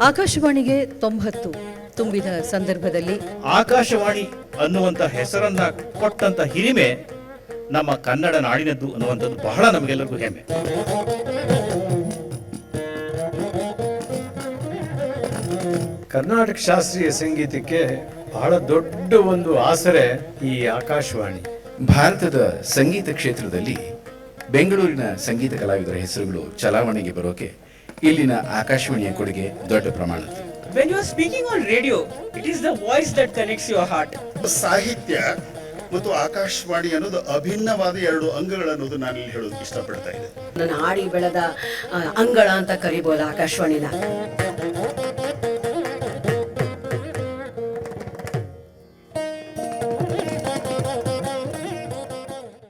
ಆಕಾಶವಾಣಿಗೆ 90 ತುಂಬಿದ ಸಂದರ್ಭದಲ್ಲಿ ಆಕಾಶವಾಣಿ ಅನ್ನುವಂಥ ಹೆಸರನ್ನ ಕೊಟ್ಟಂತ ಹಿರಿಮೆ ನಮ್ಮ ಕನ್ನಡ ನಾಡಿನದ್ದು ಅನ್ನುವಂಥದ್ದು ಬಹಳ ನಮಗೆಲ್ಲರಿಗೂ ಹೆಮ್ಮೆ. ಕರ್ನಾಟಕ ಶಾಸ್ತ್ರೀಯ ಸಂಗೀತಕ್ಕೆ ಬಹಳ ದೊಡ್ಡ ಒಂದು ಆಸರೆ ಈ ಆಕಾಶವಾಣಿ. ಭಾರತದ ಸಂಗೀತ ಕ್ಷೇತ್ರದಲ್ಲಿ ಬೆಂಗಳೂರಿನ ಸಂಗೀತ ಕಲಾವಿದರ ಹೆಸರುಗಳು ಚಲಾವಣೆಗೆ ಬರೋಕೆ ಇಲ್ಲಿನ ಆಕಾಶವಾಣಿಯ ಕೊಡುಗೆ ದೊಡ್ಡ ಪ್ರಮಾಣದ್ದು. When you are speaking on radio, it is the voice that connects your heart. ಸಾಹಿತ್ಯ ಮತ್ತು ಆಕಾಶವಾಣಿ ಅನ್ನೋದು ಅಭಿನ್ನವಾದ ಎರಡು ಅಂಗಗಳನ್ನೋದು ನಾನು ಇಲ್ಲಿ ಹೇಳೋದಕ್ಕೆ ಇಷ್ಟಪಡ್ತಾ ಇದ್ದೆ. ನನ್ನ ಆಡಿ ಬೆಳೆದ ಅಂಗಳ ಅಂತ ಕರಿಬೋದು ಆಕಾಶವಾಣಿನ.